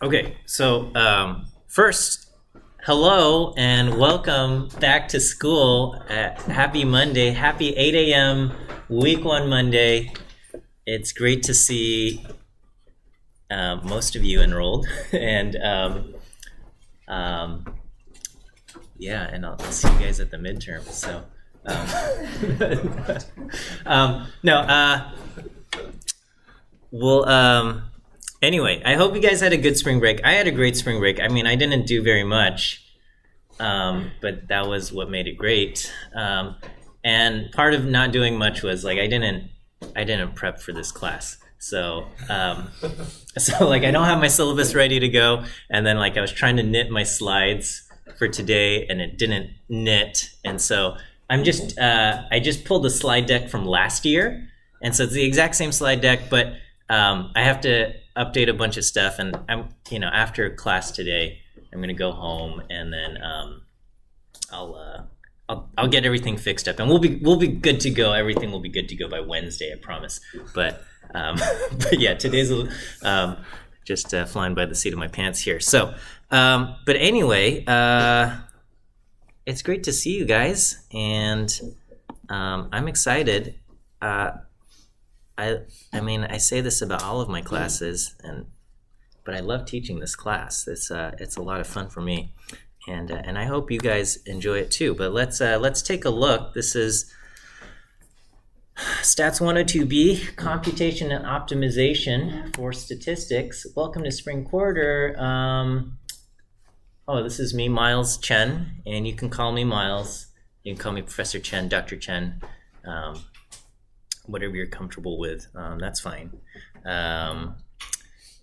Okay, so first, hello and welcome back to school. Happy Monday, happy 8 a.m. week one Monday. It's great to see most of you enrolled, and um, yeah, and I'll see you guys at the midterm. So, no, we'll. Anyway, I hope you guys had a good spring break. I had a great spring break. I mean, I didn't do very much, but that was what made it great. And part of not doing much was like I didn't prep for this class. So like I don't have my syllabus ready to go, and then like I was trying to knit my slides for today, and it didn't knit, and so I just pulled the slide deck from last year, and so it's the exact same slide deck, but I have to update a bunch of stuff, and after class today, I'm gonna go home, and then I'll get everything fixed up, and we'll be good to go. Everything will be good to go by Wednesday, I promise. But but yeah, today's just flying by the seat of my pants here. So, but anyway, it's great to see you guys, and I'm excited. I mean, I say this about all of my classes, but I love teaching this class. It's a lot of fun for me, and I hope you guys enjoy it too. But let's take a look. This is Stats 102B, Computation and Optimization for Statistics. Welcome to Spring Quarter. This is me, Miles Chen, and you can call me Miles. You can call me Professor Chen, Dr. Chen. Whatever you're comfortable with, that's fine. And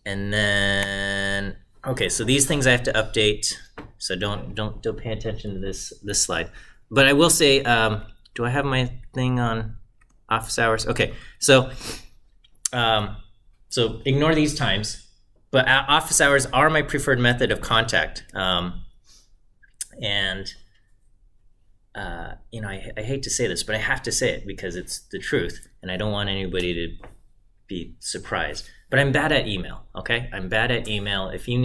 then, okay, so these things I have to update. So don't pay attention to this slide. But I will say, do I have my thing on office hours? Okay, so ignore these times. But office hours are my preferred method of contact. I hate to say this, but I have to say it because it's the truth, and I don't want anybody to be surprised. But I'm bad at email, okay? I'm bad at email. If you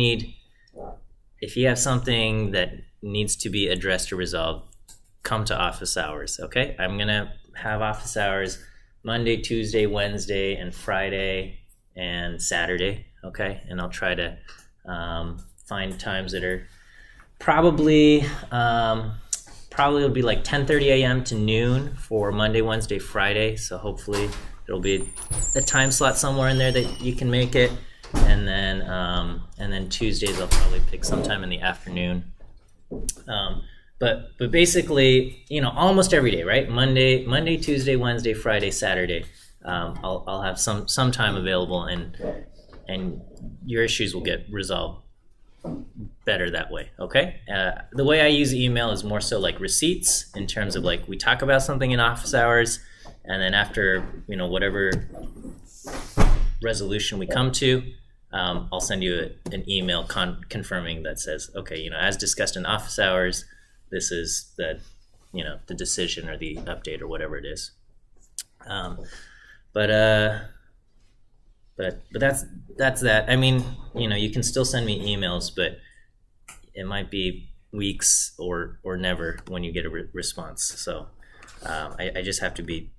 have something that needs to be addressed or resolved, come to office hours, okay? I'm gonna have office hours Monday, Tuesday, Wednesday, and Friday, and Saturday, okay? And I'll try to find times that are probably it'll be like 10:30 a.m. to noon for Monday, Wednesday, Friday. So hopefully there'll be a time slot somewhere in there that you can make it. And then Tuesdays I'll probably pick sometime in the afternoon. But basically, almost every day, right? Monday, Tuesday, Wednesday, Friday, Saturday. I'll have some time available, and your issues will get resolved better that way, okay? The way I use email is more so like receipts, in terms of like we talk about something in office hours, and then after whatever resolution we come to, I'll send you an email confirming that says, okay, as discussed in office hours, this is the decision or the update or whatever it is. But that's that. I mean, you can still send me emails, but it might be weeks or never when you get a response. So I just have to be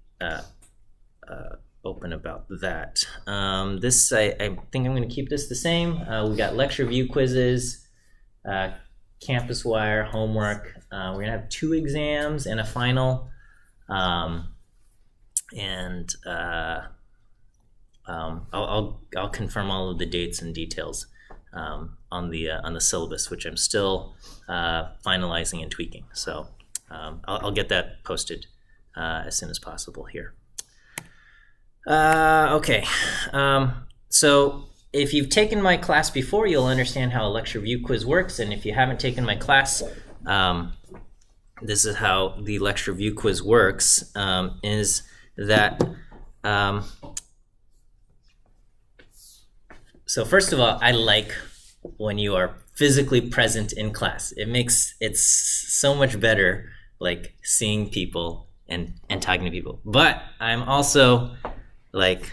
open about that. This I think I'm going to keep this the same. We got lecture view quizzes, campus wire, homework. We're going to have 2 exams and a final. I'll confirm all of the dates and details on the syllabus, which I'm still finalizing and tweaking. So I'll get that posted as soon as possible here. Okay. So if you've taken my class before, you'll understand how a lecture view quiz works, and if you haven't taken my class, this is how the lecture view quiz works. Is that So first of all, I like when you are physically present in class. It's so much better, like seeing people and talking to people. But I'm also like,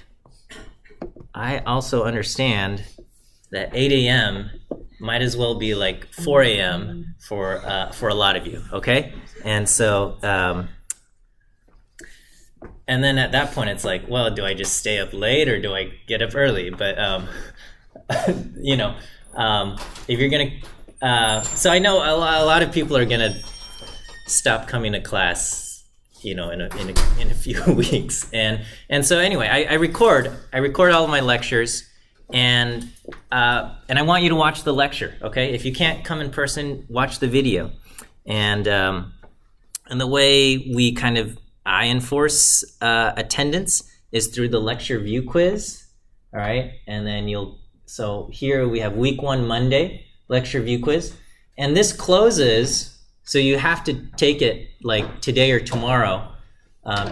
I also understand that 8 a.m. might as well be like 4 a.m. for a lot of you, okay? And so, and then at that point, it's like, well, do I just stay up late or do I get up early? But you know, if you're gonna, so I know a lot of people are gonna stop coming to class, you know, in a few weeks, and so anyway, I record all of my lectures. And I want you to watch the lecture, okay? If you can't come in person, watch the video. And the way I enforce attendance is through the lecture view quiz, all right? And then so here we have week 1 Monday, lecture view quiz. And this closes, so you have to take it like today or tomorrow,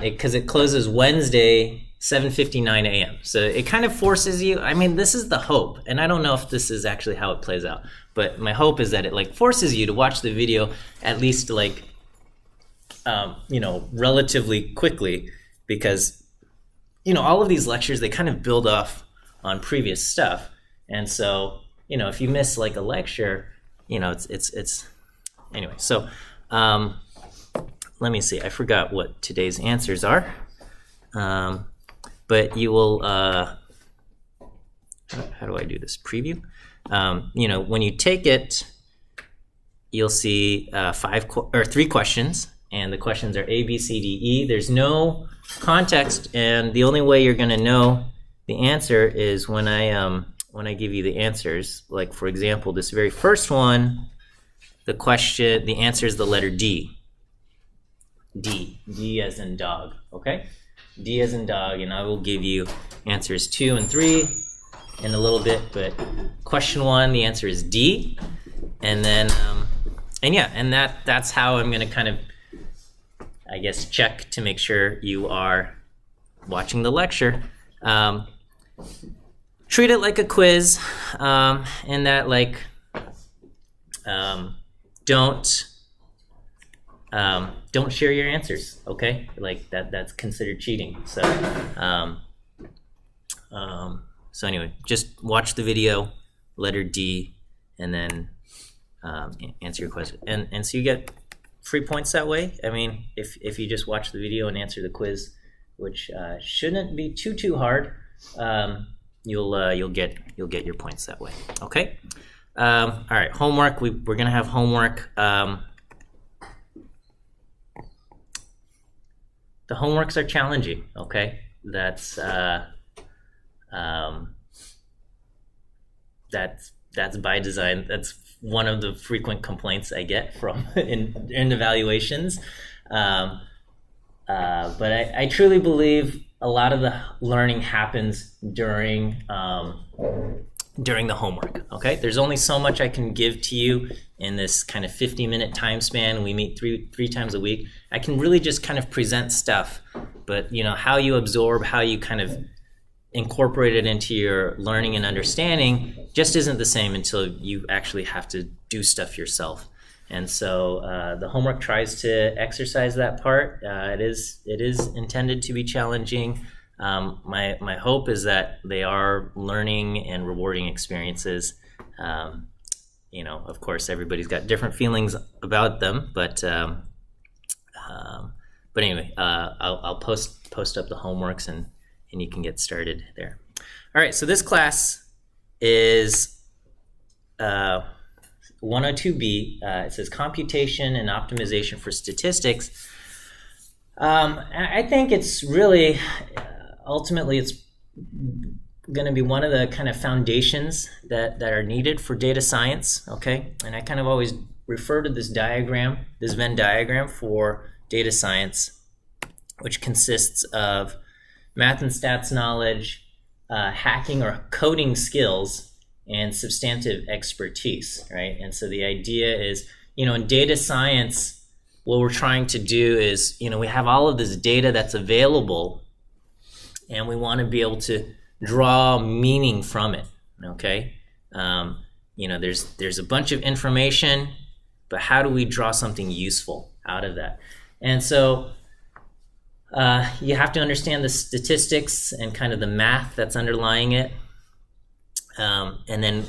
because it closes Wednesday, 7:59 a.m. So it kind of forces you, I mean, this is the hope, and I don't know if this is actually how it plays out, but my hope is that it like forces you to watch the video at least like, you know, relatively quickly, because, you know, all of these lectures, they kind of build off on previous stuff. And so, you know, if you miss like a lecture, you know, it's anyway. So let me see, I forgot what today's answers are. But you will, how do I do this? Preview? You know, when you take it, you'll see 3 questions, and the questions are A, B, C, D, E. There's no context, and the only way you're going to know the answer is when I give you the answers. Like, for example, this very first one, the answer is the letter D. D as in dog, okay? D as in dog, and I will give you answers 2 and 3 in a little bit, but question 1, the answer is D. And then, and that's how I'm gonna kind of, I guess, check to make sure you are watching the lecture. Treat it like a quiz, in that, like, don't share your answers, okay? Like that's considered cheating. So, so anyway, just watch the video, letter D, and then answer your question. And so you get free points that way. I mean, if you just watch the video and answer the quiz, which shouldn't be too hard, you'll get your points that way. Okay. All right, homework. We're gonna have homework. The homeworks are challenging, okay? That's by design. That's one of the frequent complaints I get from in evaluations. But I truly believe a lot of the learning happens during the homework, okay? There's only so much I can give to you in this kind of 50-minute time span. We meet three times a week. I can really just kind of present stuff, but you know, how you absorb, how you kind of incorporate it into your learning and understanding just isn't the same until you actually have to do stuff yourself. And so the homework tries to exercise that part. It is intended to be challenging. My hope is that they are learning and rewarding experiences. You know, of course, everybody's got different feelings about them, but anyway, I'll post up the homeworks and you can get started there. All right, so this class is 102B. It says Computation and Optimization for Statistics. I think it's really, ultimately, it's going to be one of the kind of foundations that are needed for data science, okay? And I kind of always refer to this diagram, this Venn diagram for data science, which consists of math and stats knowledge, hacking or coding skills, and substantive expertise, right? And so the idea is, you know, in data science, what we're trying to do is, you know, we have all of this data that's available, and we want to be able to draw meaning from it, okay? You know, there's a bunch of information, but how do we draw something useful out of that? And so you have to understand the statistics and kind of the math that's underlying it. And then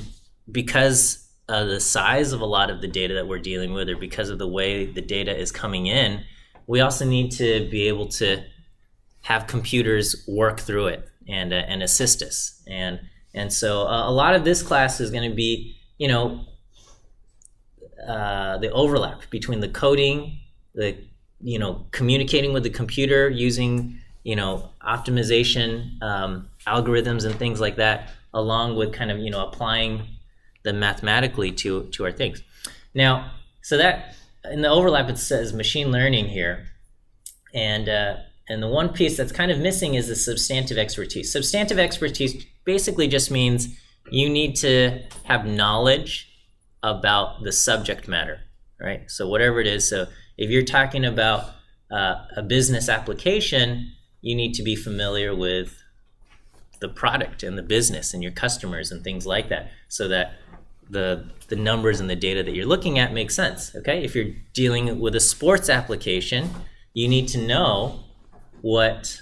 because of the size of a lot of the data that we're dealing with, or because of the way the data is coming in, we also need to be able to have computers work through it and assist us. And so a lot of this class is going to be, the overlap between the coding, the communicating with the computer using optimization algorithms and things like that, along with kind of applying them mathematically to our things. Now, so that in the overlap it says machine learning here, and the one piece that's kind of missing is the substantive expertise. Substantive expertise basically just means you need to have knowledge about the subject matter, right? So whatever it is. So if you're talking about a business application, you need to be familiar with the product and the business and your customers and things like that, so that the numbers and the data that you're looking at make sense. Okay, if you're dealing with a sports application, you need to know what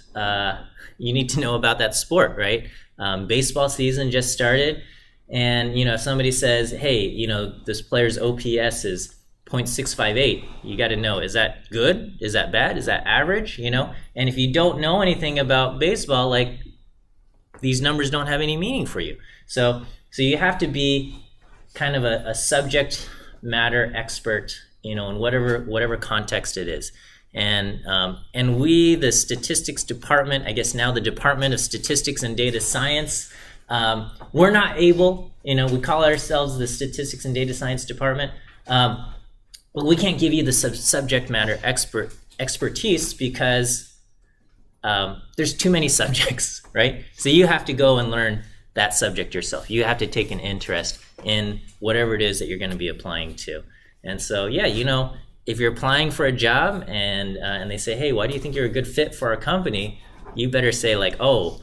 you need to know about that sport, right? Baseball season just started, and if somebody says, hey, this player's OPS is 0.658, you got to know, is that good? Is that bad? Is that average? And if you don't know anything about baseball, like, these numbers don't have any meaning for you. So you have to be kind of a subject matter expert, in whatever context it is. And we, the statistics department, I guess now the Department of Statistics and Data Science, we're not able, we call ourselves the Statistics and Data Science Department, but we can't give you the subject matter expertise because there's too many subjects, right? So you have to go and learn that subject yourself. You have to take an interest in whatever it is that you're going to be applying to. And so, if you're applying for a job and they say, hey, why do you think you're a good fit for our company? You better say like, I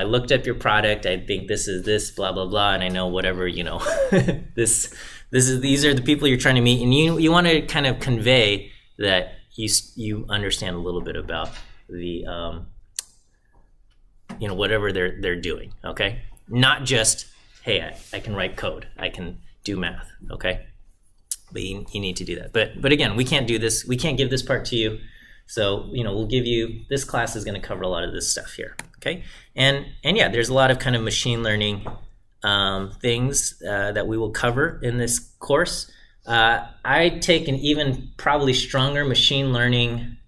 looked up your product. I think this is this, blah, blah, blah. And I know whatever, these are the people you're trying to meet. And you want to kind of convey that you understand a little bit about the, whatever they're doing. Okay. Not just, hey, I can write code. I can do math. Okay. But you need to do that. But again, we can't do this. We can't give this part to you. So, we'll give you, this class is going to cover a lot of this stuff here. Okay. And yeah, there's a lot of kind of machine learning things that we will cover in this course. I take an even probably stronger machine learning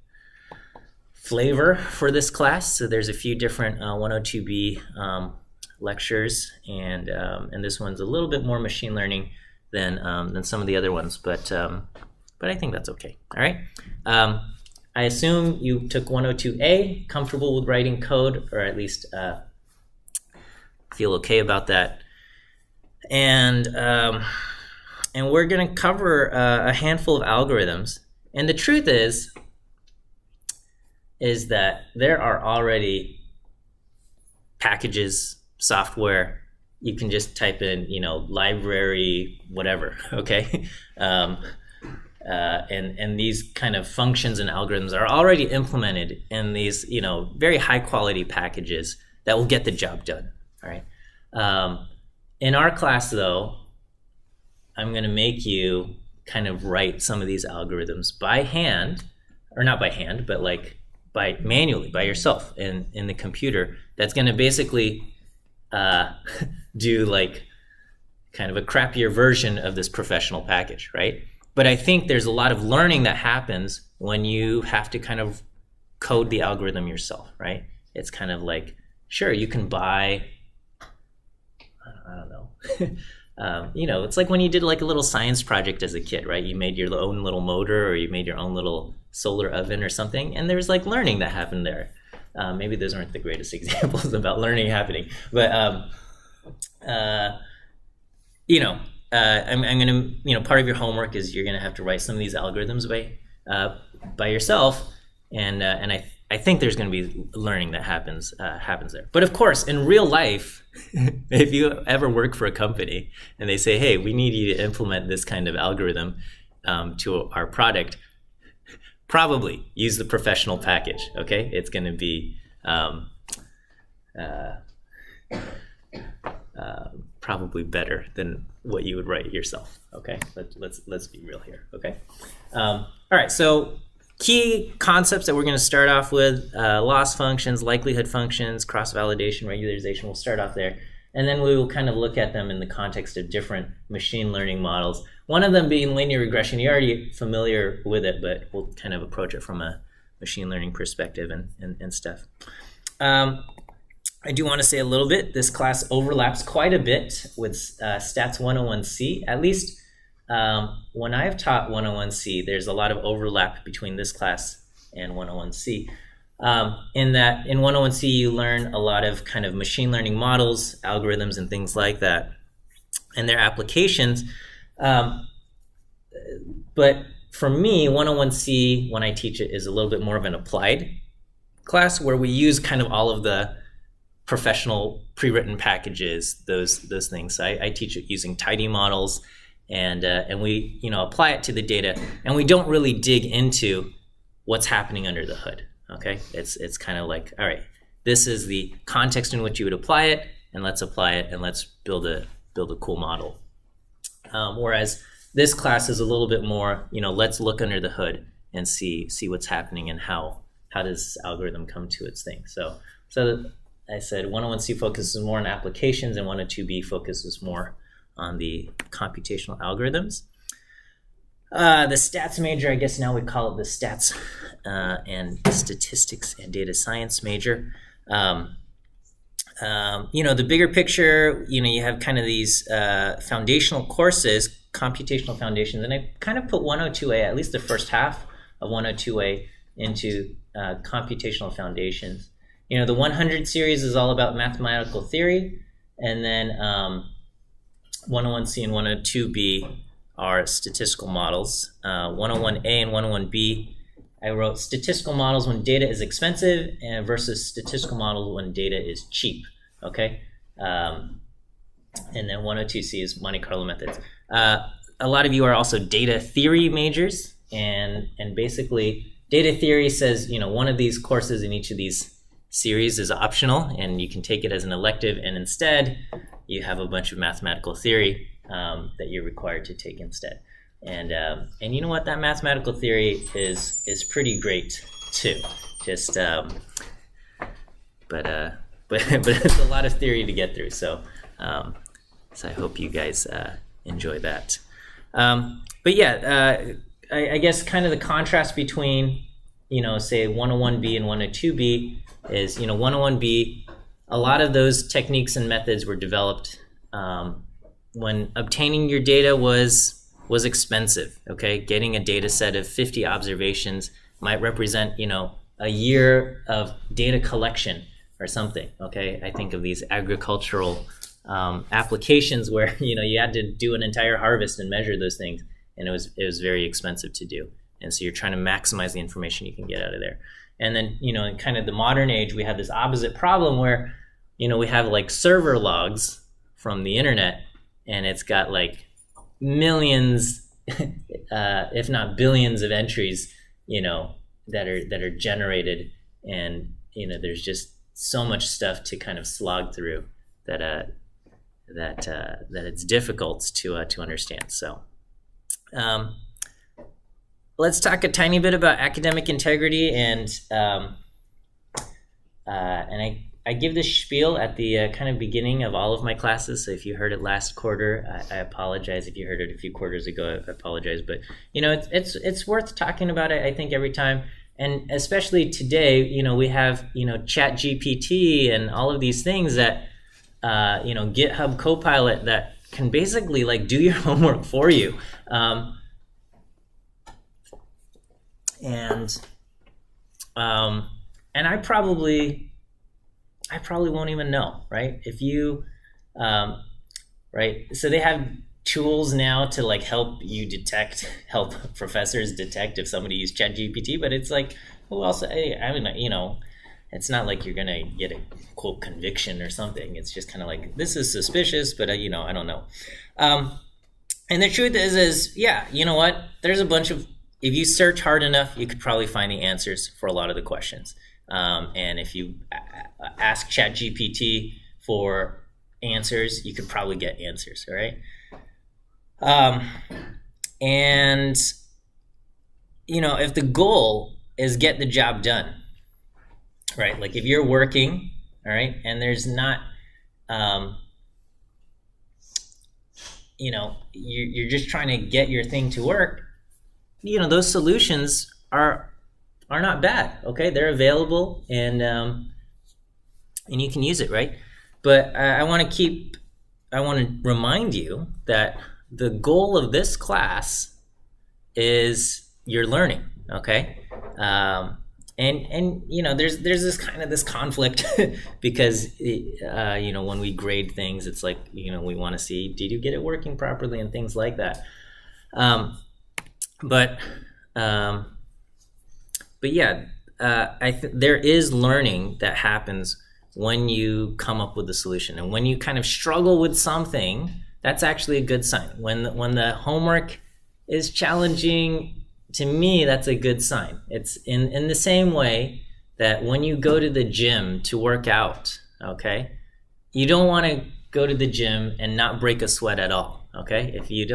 flavor for this class. So there's a few different 102B lectures, and this one's a little bit more machine learning than some of the other ones, but I think that's okay. All right. I assume you took 102A, comfortable with writing code, or at least feel okay about that. And we're going to cover a handful of algorithms. And the truth is that there are already packages, software. You can just type in, library, whatever, okay? And these kind of functions and algorithms are already implemented in these, very high quality packages that will get the job done, all right? In our class, though, I'm going to make you kind of write some of these algorithms by hand, or not by hand, but like manually, by yourself in the computer. That's going to basically do like kind of a crappier version of this professional package, right? But I think there's a lot of learning that happens when you have to kind of code the algorithm yourself, right? It's kind of like, sure, you can buy, I don't know, it's like when you did like a little science project as a kid, right? You made your own little motor, or you made your own little solar oven or something, and there's like learning that happened there. Maybe those aren't the greatest examples about learning happening, but I'm going to, part of your homework is you're going to have to write some of these algorithms by yourself, and I think there's going to be learning that happens there. But of course, in real life, if you ever work for a company and they say, hey, we need you to implement this kind of algorithm to our product, probably use the professional package, okay? It's going to be probably better than what you would write yourself. Okay, let's be real here. Okay, all right. So key concepts that we're going to start off with: loss functions, likelihood functions, cross-validation, regularization. We'll start off there, and then we will kind of look at them in the context of different machine learning models. One of them being linear regression. You're already familiar with it, but we'll kind of approach it from a machine learning perspective and stuff. I do want to say a little bit, this class overlaps quite a bit with Stats 101C. At least when I've taught 101C, there's a lot of overlap between this class and 101C. In that, in 101C, you learn a lot of kind of machine learning models, algorithms, and things like that, and their applications. But for me, 101C, when I teach it, is a little bit more of an applied class where we use kind of all of the professional pre-written packages, those things. So I teach it using tidy models, and we apply it to the data, and we don't really dig into what's happening under the hood. Okay, it's kind of like, all right, this is the context in which you would apply it, and let's apply it, and let's build a cool model. Whereas this class is a little bit more, let's look under the hood and see what's happening and how does this algorithm come to its thing. So I said 101C focuses more on applications, and 102B focuses more on the computational algorithms. The stats major, I guess now we call it the stats and statistics and data science major. The bigger picture, you have kind of these foundational courses, computational foundations, and I kind of put 102A, at least the first half of 102A, into computational foundations. The 100 series is all about mathematical theory, and then 101C and 102B are statistical models. 101A and 101B, I wrote statistical models when data is expensive versus statistical models when data is cheap. Okay, and then 102C is Monte Carlo methods. A lot of you are also data theory majors, and basically data theory says one of these courses in each of these series is optional, and you can take it as an elective, and instead you have a bunch of mathematical theory that you're required to take instead. And you know what, that mathematical theory is pretty great too. Just but it's a lot of theory to get through. So I hope you guys enjoy that. But yeah, I guess kind of the contrast between say 101B and 102B is 101B. A lot of those techniques and methods were developed when obtaining your data was expensive. Okay, getting a data set of 50 observations might represent a year of data collection or something. Okay, I think of these agricultural applications where you had to do an entire harvest and measure those things, and it was very expensive to do. And so you're trying to maximize the information you can get out of there. And then in kind of the modern age, we have this opposite problem where we have like server logs from the internet, and it's got like millions, if not billions, of entries, that are generated, and there's just so much stuff to kind of slog through that it's difficult to understand. So let's talk a tiny bit about academic integrity, and I give this spiel at the kind of beginning of all of my classes. So if you heard it last quarter, I apologize. If you heard it a few quarters ago, I apologize. But it's worth talking about it, I think, every time. And especially today, we have Chat GPT and all of these things that GitHub Copilot that can basically like do your homework for you. And I probably won't even know, right? If you, right? So they have tools now to like help professors detect if somebody used ChatGPT, but it's like, who else? It's not like you're gonna get a quote conviction or something. It's just kind of like, this is suspicious, but I don't know. And the truth is, yeah, you know what? There's a bunch of, if you search hard enough, you could probably find the answers for a lot of the questions. And if you ask ChatGPT for answers, you could probably get answers, all right? And, if the goal is get the job done, right? Like if you're working, all right, and there's not, you're just trying to get your thing to work, those solutions are not bad, okay? They're available, and you can use it, right? But I want to remind you that the goal of this class is your learning, okay? And there's this conflict because when we grade things, it's like we want to see, did you get it working properly and things like that. But yeah, there is learning that happens when you come up with a solution, and when you kind of struggle with something, that's actually a good sign. When the homework is challenging, to me, that's a good sign. It's in the same way that when you go to the gym to work out, okay, you don't want to go to the gym and not break a sweat at all, okay? If you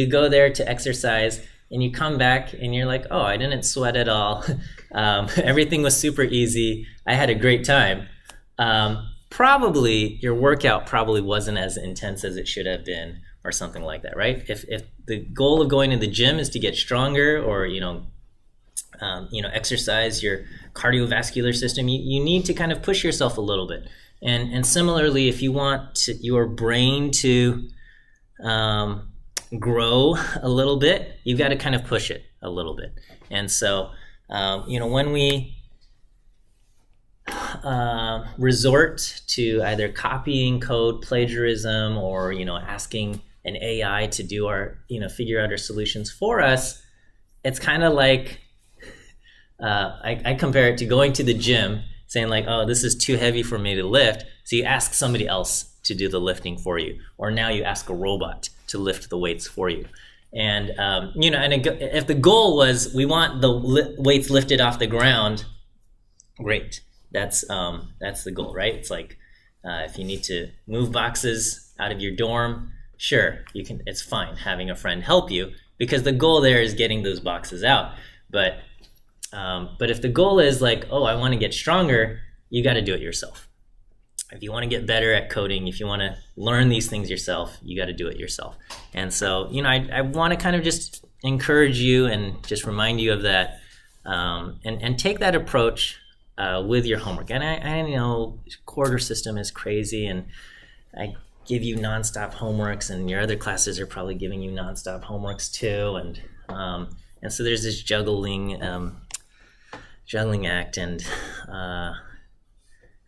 go there to exercise and you come back and you're like, oh, I didn't sweat at all, everything was super easy, I had a great time, probably your workout probably wasn't as intense as it should have been, or something like that, right? If the goal of going to the gym is to get stronger, or exercise your cardiovascular system, you need to kind of push yourself a little bit. And similarly, if you want your brain to grow a little bit, you've got to kind of push it a little bit. And so when we resort to either copying code, plagiarism, or asking an AI to do our figure out our solutions for us, it's kind of like I compare it to going to the gym, saying like, oh, this is too heavy for me to lift, so you ask somebody else to do the lifting for you, or now you ask a robot to lift the weights for you. And if the goal was we want the weights lifted off the ground, great. That's the goal, right? It's like if you need to move boxes out of your dorm, sure, you can. It's fine having a friend help you, because the goal there is getting those boxes out. But if the goal is like, oh, I want to get stronger, you got to do it yourself. If you want to get better at coding, if you want to learn these things yourself, you got to do it yourself. And so, I want to kind of just encourage you and just remind you of that, and take that approach with your homework. And I know quarter system is crazy, and I give you nonstop homeworks, and your other classes are probably giving you nonstop homeworks too, and so there's this juggling act, and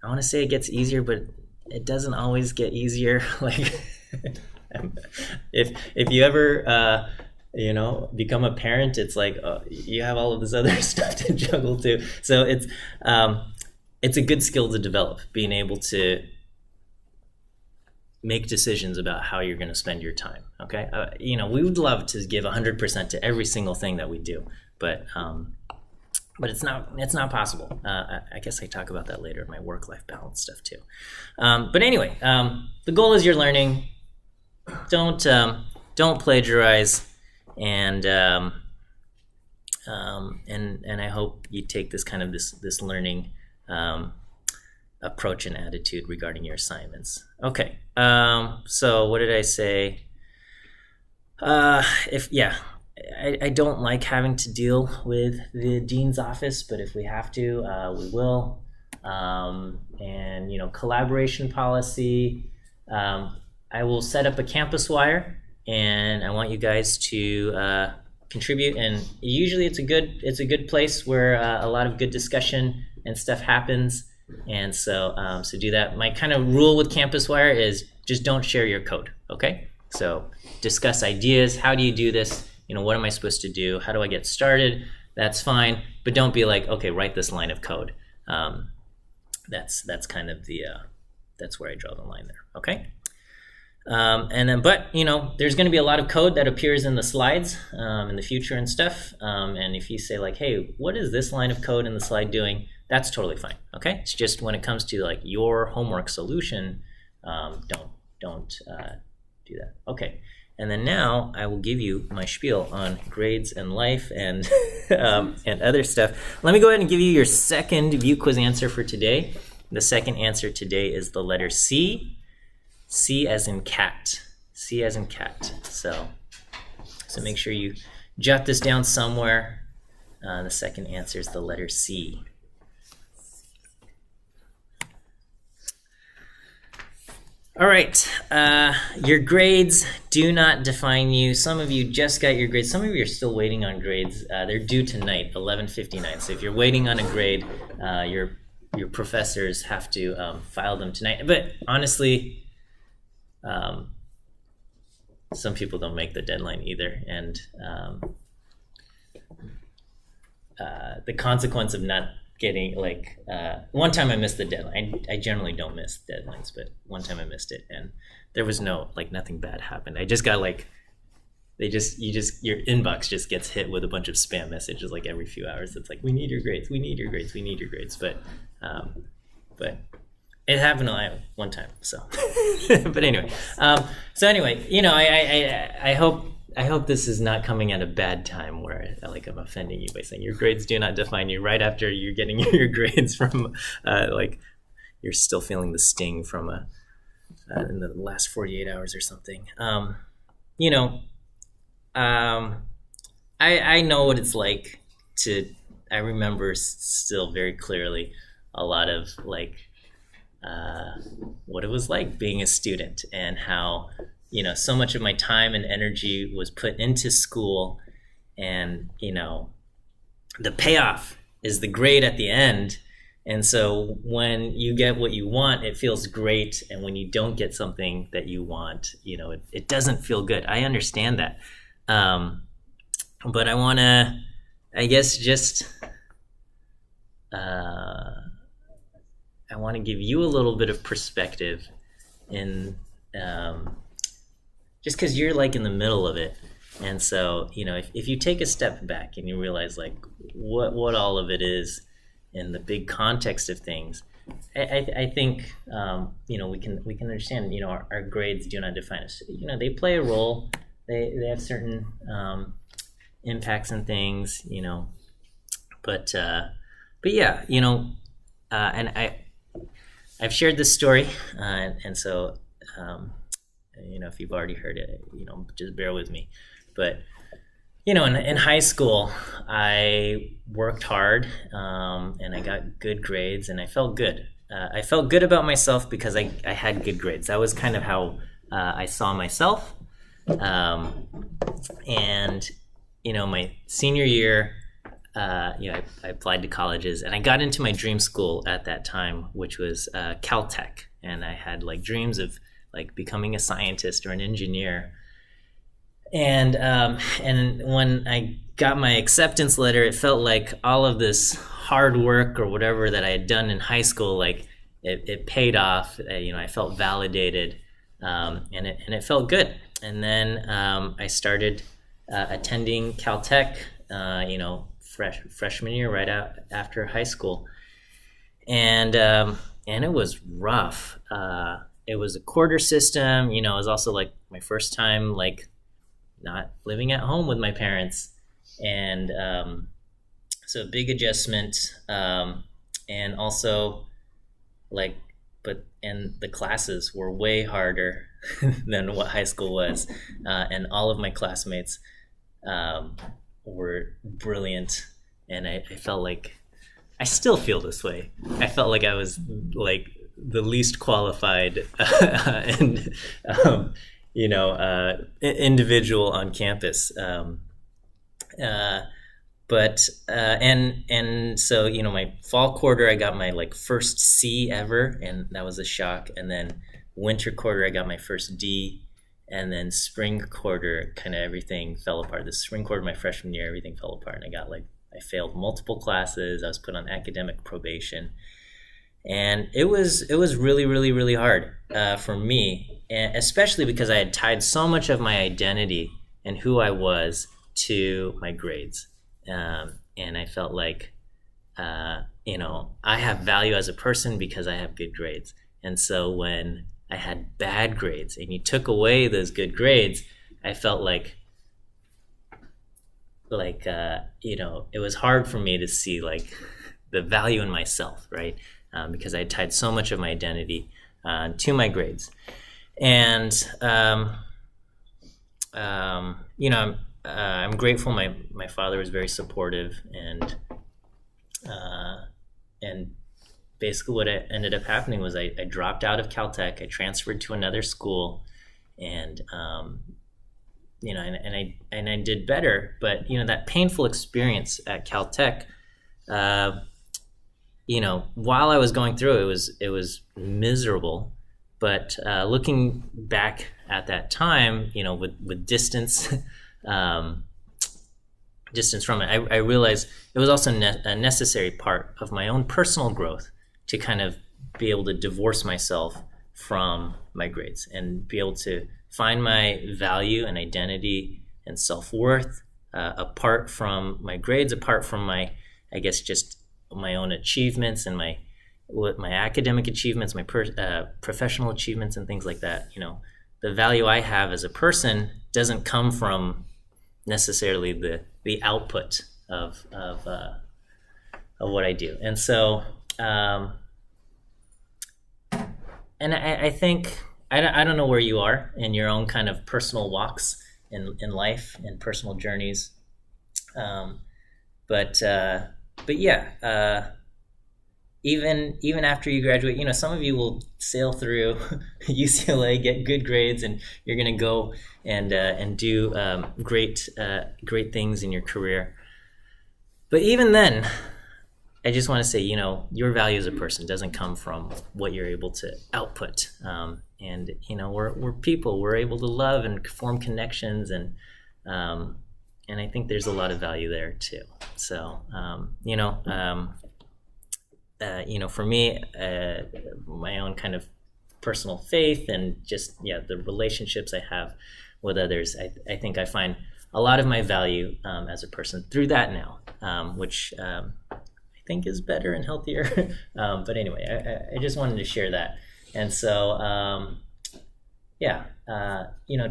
I want to say it gets easier, but it doesn't always get easier. Like if you ever become a parent, it's like you have all of this other stuff to juggle too. So it's a good skill to develop, being able to make decisions about how you're going to spend your time. Okay, we would love to give 100% to every single thing that we do, but it's not possible. I guess I talk about that later in my work-life balance stuff too. But anyway, the goal is you're learning. Don't plagiarize. And I hope you take this kind of this learning approach and attitude regarding your assignments. Okay. So what did I say? I don't like having to deal with the dean's office, but if we have to, we will. And collaboration policy. I will set up a campus wire, and I want you guys to contribute. And usually it's a good place where a lot of good discussion and stuff happens. And so do that. My kind of rule with Campus Wire is just don't share your code. Okay. So discuss ideas. How do you do this? What am I supposed to do? How do I get started? That's fine. But don't be like, okay, write this line of code. That's kind of that's where I draw the line there. Okay. But there's going to be a lot of code that appears in the slides in the future and stuff. And if you say like, hey, what is this line of code in the slide doing? That's totally fine. Okay. It's just when it comes to like your homework solution, don't don't do that. Okay. And then now I will give you my spiel on grades and life and and other stuff. Let me go ahead and give you your second view quiz answer for today. The second answer today is the letter C. C as in cat. C as in cat. So make sure you jot this down somewhere. The second answer is the letter C. All right, your grades do not define you. Some of you just got your grades. Some of you are still waiting on grades. They're due tonight, 11:59. So if you're waiting on a grade, your professors have to file them tonight. But honestly, some people don't make the deadline either, and the consequence of not getting one time I missed the deadline. I generally don't miss deadlines, but one time I missed it, and there was nothing bad happened. I just got your inbox just gets hit with a bunch of spam messages every few hours. It's we need your grades, we need your grades, we need your grades. But it happened one time. So, but anyway, I hope this is not coming at a bad time where I'm offending you by saying your grades do not define you right after you're getting your grades from you're still feeling the sting from in the last 48 hours or something. I know what it's like I remember still very clearly a lot of what it was like being a student and how so much of my time and energy was put into school, and the payoff is the grade at the end. And so when you get what you want, it feels great, and when you don't get something that you want, it doesn't feel good. I understand that, but I want to, I guess, I want to give you a little bit of perspective in just because you're in the middle of it. And so, if you take a step back and you realize what all of it is in the big context of things, I think, we can understand, our grades do not define us. They play a role. They have certain impacts and things, but yeah, and I've shared this story, and so, if you've already heard it, just bear with me. But, in high school, I worked hard, and I got good grades, and I felt good. I felt good about myself because I had good grades. That was kind of how I saw myself. And, my senior year, I applied to colleges, and I got into my dream school at that time, which was Caltech. And I had dreams of becoming a scientist or an engineer. And when I got my acceptance letter, it felt like all of this hard work or whatever that I had done in high school, it paid off. I felt validated, and it felt good. And then I started attending Caltech, freshman year, right out after high school, and it was rough. It was a quarter system. It was also my first time not living at home with my parents, and so a big adjustment, and also and the classes were way harder than what high school was, and all of my classmates were brilliant, and I felt I still feel this way. I felt like I was the least qualified and individual on campus, but so my fall quarter I got my first C ever, and that was a shock. And then winter quarter I got my first D, and then spring quarter kind of everything fell apart. The spring quarter of my freshman year, everything fell apart, and I got I failed multiple classes. I was put on academic probation. And it was really, really, really hard for me, and especially because I had tied so much of my identity and who I was to my grades. And I felt I have value as a person because I have good grades. And so when I had bad grades and you took away those good grades, I felt like it was hard for me to see like the value in myself, right? Because I tied so much of my identity to my grades. And I'm grateful. My father was very supportive, and basically what ended up happening was I dropped out of Caltech. I transferred to another school, and I did better. But that painful experience at Caltech, while I was going through it was miserable. But looking back at that time, with distance. Distance from it, I realized it was also a necessary part of my own personal growth to kind of be able to divorce myself from my grades and be able to find my value and identity and self-worth apart from my grades, apart from my, I guess, just my own achievements and my academic achievements, my professional achievements and things like that. The value I have as a person doesn't come from necessarily the output of what I do. And so and I think I don't know where you are in your own kind of personal walks in life and personal journeys, but yeah, even after you graduate, some of you will sail through UCLA, get good grades, and you're going to go and do great things in your career. But even then, I just want to say, your value as a person doesn't come from what you're able to output. And we're people. We're able to love and form connections, and I think there's a lot of value there too. So for me, my own kind of personal faith and just the relationships I have with others, I think I find a lot of my value as a person through that now, which I think is better and healthier. But anyway, I just wanted to share that. And so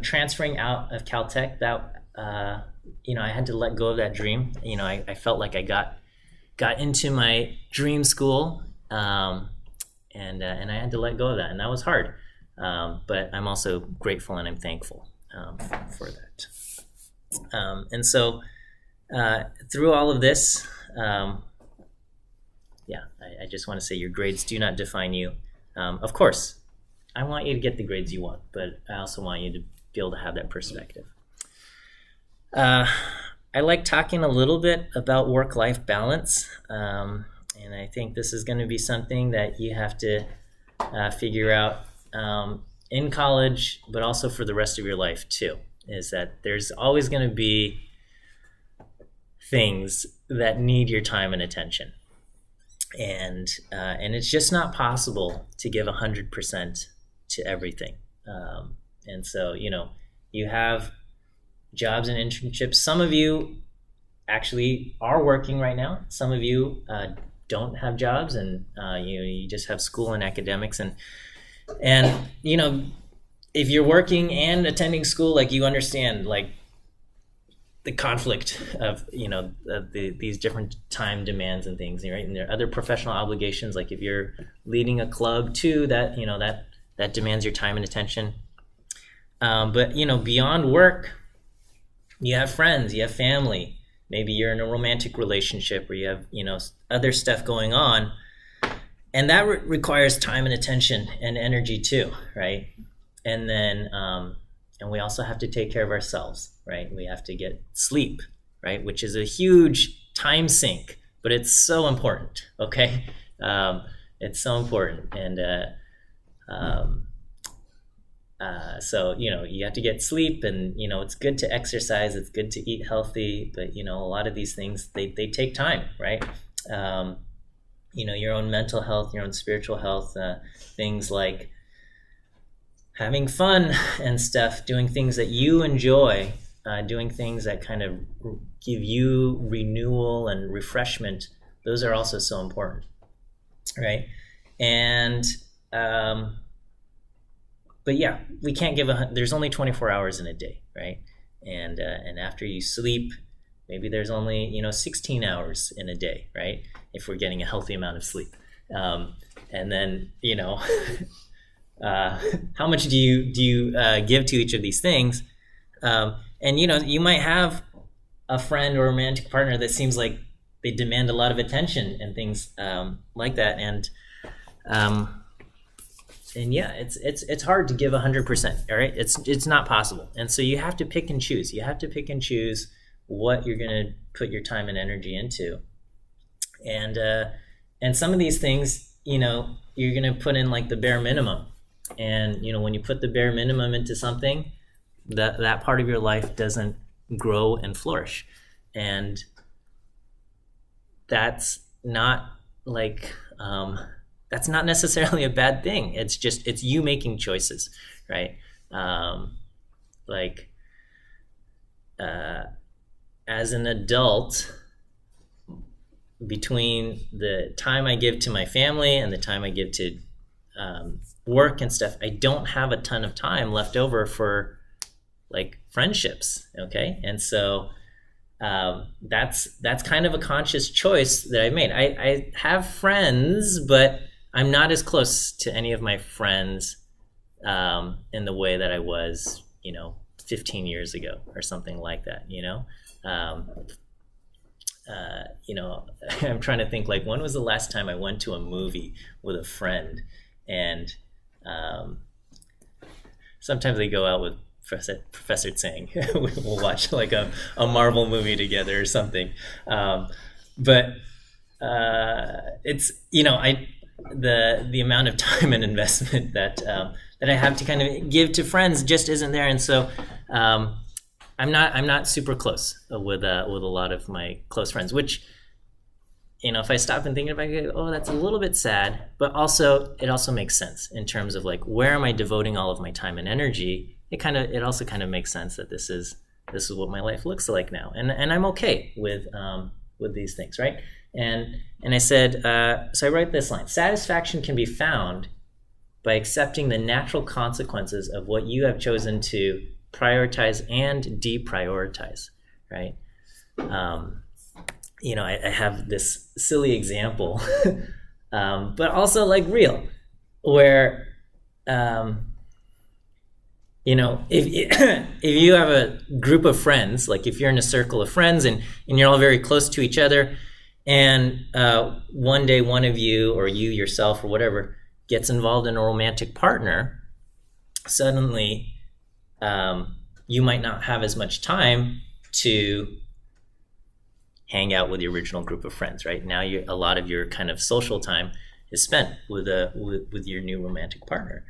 transferring out of Caltech, that I had to let go of that dream. I felt like I got into my dream school, and I had to let go of that, and that was hard. But I'm also grateful and I'm thankful for that. And so through all of this, I just want to say your grades do not define you. Of course, I want you to get the grades you want, but I also want you to be able to have that perspective. I like talking a little bit about work-life balance, and I think this is going to be something that you have to figure out in college, but also for the rest of your life too, is that there's always going to be things that need your time and attention. And it's just not possible to give 100% to everything. And so, you have jobs and internships. Some of you actually are working right now. Some of you don't have jobs, and you just have school and academics. And if you're working and attending school, like, you understand like the conflict of these different time demands and things, right? And there are other professional obligations, like if you're leading a club too, that that demands your time and attention. But beyond work, you have friends, you have family. Maybe you're in a romantic relationship, or you have other stuff going on, and that requires time and attention and energy too, right? And then and we also have to take care of ourselves, right? We have to get sleep, right? Which is a huge time sink, but it's so important, okay? It's so important. And so, you have to get sleep, and, it's good to exercise, it's good to eat healthy, but, a lot of these things, they take time, right? Your own mental health, your own spiritual health, things like having fun and stuff, doing things that you enjoy, doing things that kind of give you renewal and refreshment. Those are also so important, right? And but yeah, we can't give there's only 24 hours in a day, right? And after you sleep, maybe there's only 16 hours in a day, right? If we're getting a healthy amount of sleep, and then how much do you give to each of these things? And you might have a friend or romantic partner that seems like they demand a lot of attention and things like that, and yeah, it's hard to give 100%. All right, it's not possible, and so you have to pick and choose. You have to pick and choose what you're going to put your time and energy into, and some of these things, you're going to put in like the bare minimum, and when you put the bare minimum into something, that part of your life doesn't grow and flourish, and that's not like that's not necessarily a bad thing. It's you making choices, right? As an adult, between the time I give to my family and the time I give to work and stuff, I don't have a ton of time left over for like friendships, okay? And so that's kind of a conscious choice that I've made. I have friends, but I'm not as close to any of my friends in the way that I was, 15 years ago or something like that, I'm trying to think, like, when was the last time I went to a movie with a friend? And sometimes I go out with Professor Tsang. We'll watch like a Marvel movie together or something. But it's, the amount of time and investment that I have to kind of give to friends just isn't there. And so I'm not super close with a lot of my close friends, which, if I stop and think about it, oh, that's a little bit sad, but also it also makes sense in terms of like, where am I devoting all of my time and energy? It also kind of makes sense that this is what my life looks like now, and I'm okay with these things, right? And I said, so I write this line: satisfaction can be found by accepting the natural consequences of what you have chosen to prioritize and deprioritize, right? I have this silly example, but also like real, where, if you have a group of friends, like if you're in a circle of friends and you're all very close to each other, and one day one of you, or you yourself or whatever, gets involved in a romantic partner, suddenly you might not have as much time to hang out with the original group of friends, right? Now a lot of your kind of social time is spent with your new romantic partner.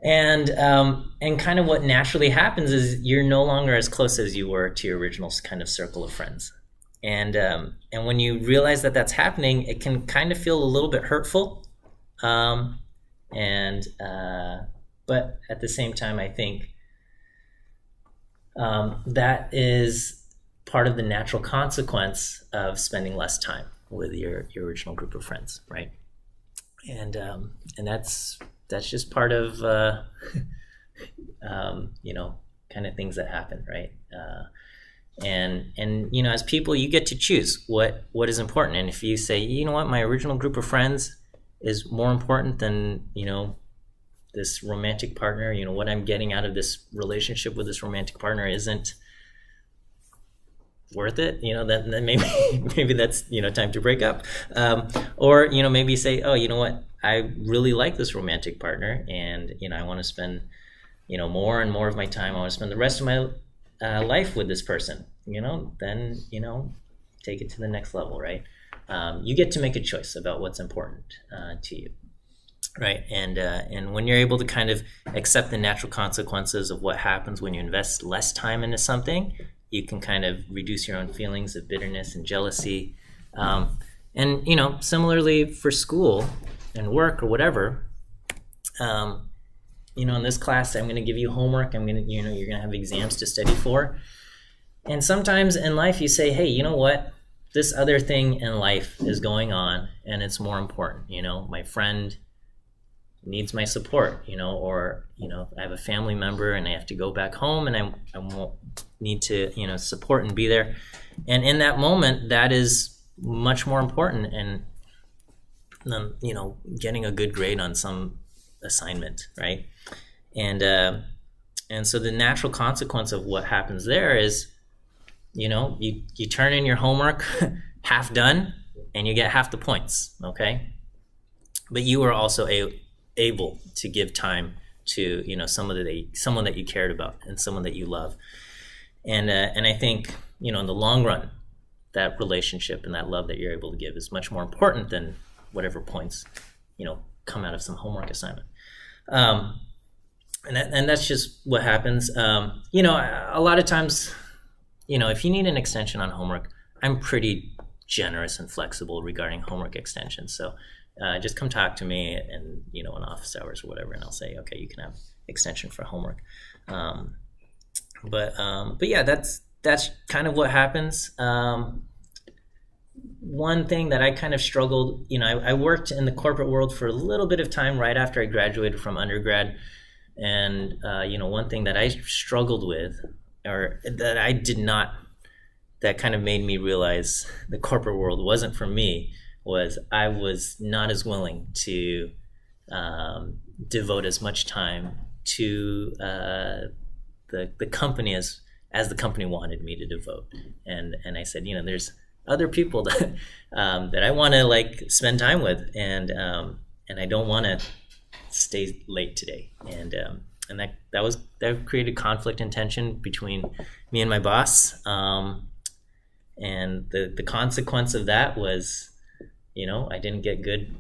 And kind of what naturally happens is you're no longer as close as you were to your original kind of circle of friends. And when you realize that that's happening, it can kind of feel a little bit hurtful. But at the same time, I think that is part of the natural consequence of spending less time with your original group of friends, right? And that's just part of kind of things that happen, right? And as people, you get to choose what is important. And if you say, you know what, my original group of friends is more important than this romantic partner, what I'm getting out of this relationship with this romantic partner isn't worth it, then maybe that's time to break up, or maybe say, oh, you know what, I really like this romantic partner, and I want to spend more and more of my time, I want to spend the rest of my life with this person, then take it to the next level, right? You get to make a choice about what's important to you, right? And when you're able to kind of accept the natural consequences of what happens when you invest less time into something, you can kind of reduce your own feelings of bitterness and jealousy. And similarly for school and work or whatever, in this class, I'm going to give you homework. you're going to have exams to study for. And sometimes in life you say, hey, you know what? This other thing in life is going on and it's more important. My friend needs my support, or I have a family member and I have to go back home and I won't need to support and be there, and in that moment that is much more important and getting a good grade on some assignment, right? And so the natural consequence of what happens there is you turn in your homework half done and you get half the points, okay? But you are also able to give time to someone that you cared about and someone that you love, and I think in the long run that relationship and that love that you're able to give is much more important than whatever points come out of some homework assignment. And that's just what happens. A lot of times, if you need an extension on homework, I'm pretty generous and flexible regarding homework extensions. So just come talk to me and in office hours or whatever, and I'll say, okay, you can have extension for homework. But yeah, that's kind of what happens. One thing that I kind of struggled, I worked in the corporate world for a little bit of time right after I graduated from undergrad. And, one thing that I struggled with, or that kind of made me realize the corporate world wasn't for me, was I was not as willing to devote as much time to the company as the company wanted me to devote. And I said, there's other people that I want to spend time with, and I don't want to stay late today. And that created conflict and tension between me and my boss. And the consequence of that was, I didn't get good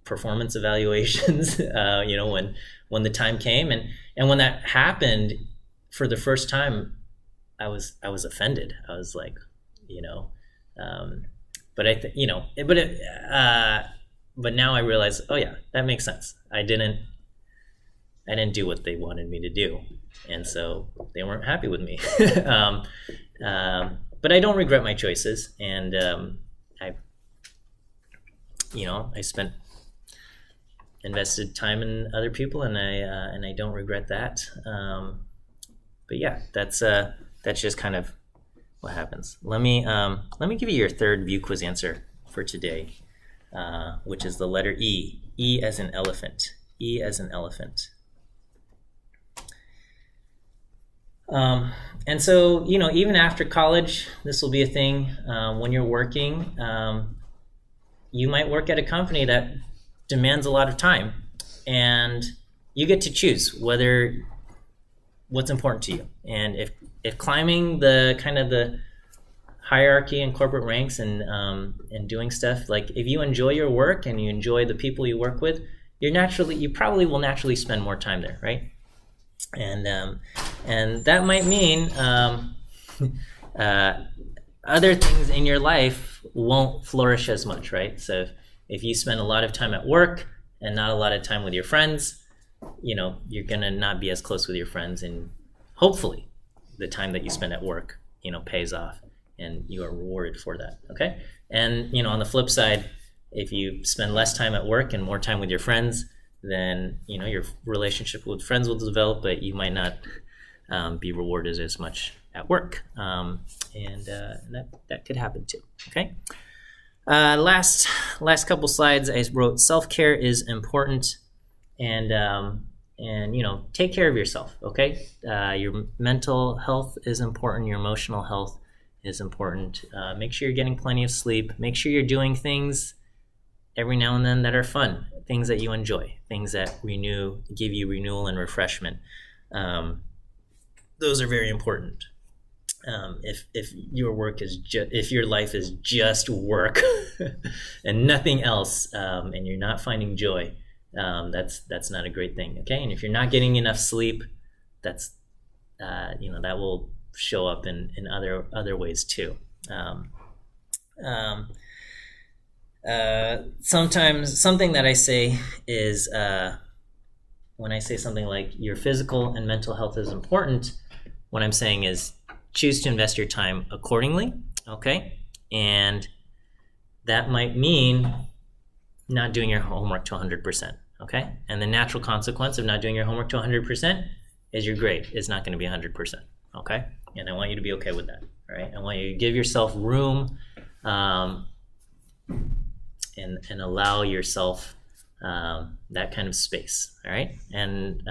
performance evaluations, when the time came. And when that happened for the first time, I was offended. I was like, but now I realize, oh yeah, that makes sense. I didn't do what they wanted me to do, and so they weren't happy with me. But I don't regret my choices, and I invested time in other people, and I don't regret that. But yeah, that's just kind of what happens. Let me give you your third view quiz answer for today, which is the letter E. E as in elephant. E as in elephant. And so, even after college, this will be a thing. When you're working, you might work at a company that demands a lot of time, and you get to choose what's important to you. And if climbing the hierarchy and corporate ranks and doing stuff, if you enjoy your work and you enjoy the people you work with, you probably will naturally spend more time there, right? And that might mean other things in your life won't flourish as much, right? So if you spend a lot of time at work and not a lot of time with your friends, you're gonna not be as close with your friends, and hopefully the time that you spend at work, pays off and you are rewarded for that, okay? And, on the flip side, if you spend less time at work and more time with your friends, then, your relationship with friends will develop, but you might not be rewarded as much at work. And that could happen too, okay? Last couple slides, I wrote self-care is important, and take care of yourself, okay? Your mental health is important, your emotional health is important. Make sure you're getting plenty of sleep. Make sure you're doing things every now and then that are fun, things that you enjoy, things that give you renewal and refreshment. Those are very important. If your work is if your life is just work and nothing else, and you're not finding joy, that's not a great thing. Okay, and if you're not getting enough sleep, that will show up in other ways too. Sometimes something that I say is when I say something like your physical and mental health is important, what I'm saying is choose to invest your time accordingly, okay? And that might mean not doing your homework to 100%, Okay? And the natural consequence of not doing your homework to 100% is your grade is not going to be 100%. Okay? And I want you to be okay with that. All right? I want you to give yourself room and allow yourself that kind of space. All right? And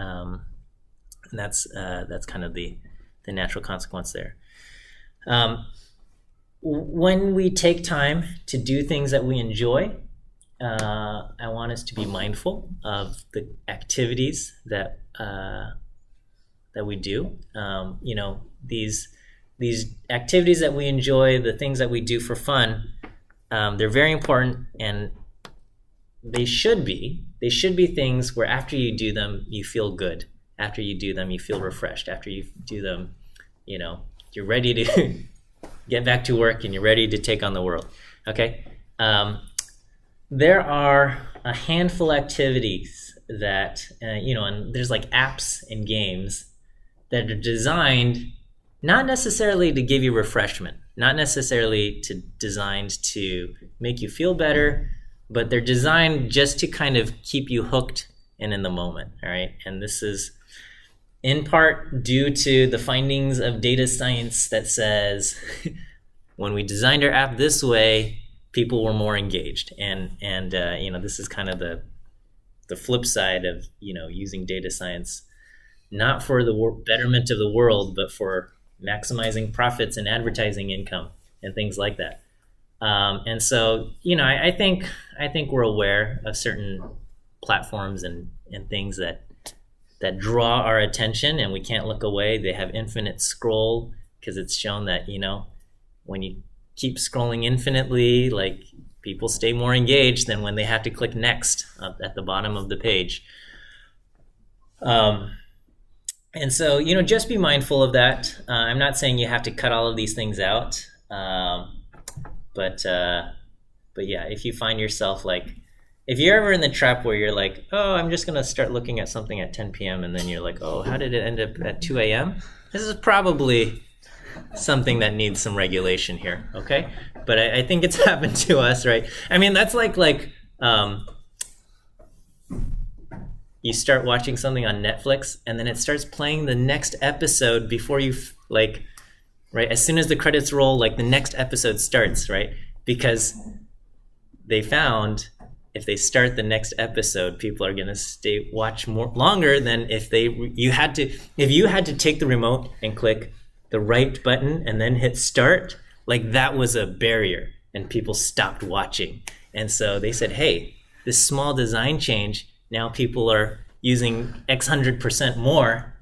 that's kind of the natural consequence there. When we take time to do things that we enjoy, I want us to be mindful of the activities that we do. These activities that we enjoy, the things that we do for fun, they're very important, and they should be things where after you do them, you feel good. After you do them, you feel refreshed. After you do them, you're ready to get back to work and you're ready to take on the world. Okay? There are a handful of activities that, and there's like apps and games that are designed not necessarily to give you refreshment, not necessarily designed to make you feel better, but they're designed just to kind of keep you hooked and in the moment, all right? And this is in part due to the findings of data science that says when we designed our app this way, people were more engaged. And this is kind of the flip side of, using data science, not for the betterment of the world, but for maximizing profits and advertising income and things like that. And so, I think we're aware of certain platforms and things that draw our attention and we can't look away. They have infinite scroll because it's shown that, when you keep scrolling infinitely, like people stay more engaged than when they have to click next at the bottom of the page. And so, just be mindful of that. I'm not saying you have to cut all of these things out. But yeah, if you find yourself if you're ever in the trap where you're like, oh, I'm just going to start looking at something at 10 p.m. and then you're like, oh, how did it end up at 2 a.m.? This is probably something that needs some regulation here, okay? But I think it's happened to us, right? I mean, that's like you start watching something on Netflix and then it starts playing the next episode before you, right? As soon as the credits roll, the next episode starts, right? Because they found if they start the next episode, people are going to watch longer than if you had to take the remote and click the right button and then hit start. That was a barrier and people stopped watching. And so they said, hey, this small design change, now people are using X 100% more,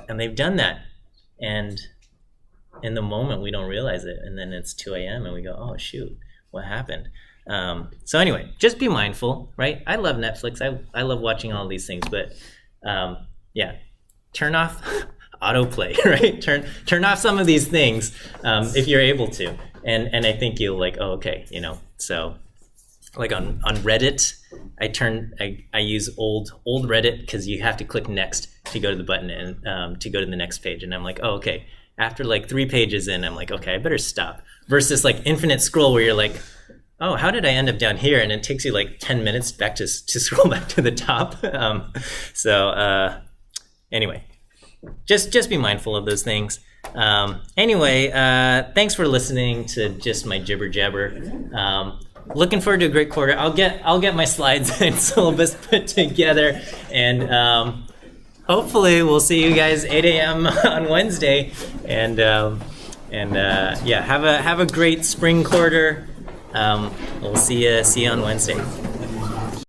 and they've done that. And in the moment, we don't realize it. And then it's 2 a.m. and we go, oh, shoot, what happened? So anyway, just be mindful, right? I love Netflix. I love watching all these things, but turn off autoplay, right? Turn off some of these things if you're able to. And I think you'll oh, okay, so on Reddit, I use old Reddit because you have to click next to go to the button and to go to the next page. And I'm like, oh, okay. After 3 pages in, I'm like, okay, I better stop. Versus infinite scroll where you're like, oh, how did I end up down here? And it takes you 10 minutes back to scroll back to the top. Anyway, just be mindful of those things. Anyway, thanks for listening to just my jibber jabber. Looking forward to a great quarter. I'll get my slides and syllabus put together, and hopefully we'll see you guys 8 a.m. on Wednesday. And have a great spring quarter. We'll see you on Wednesday.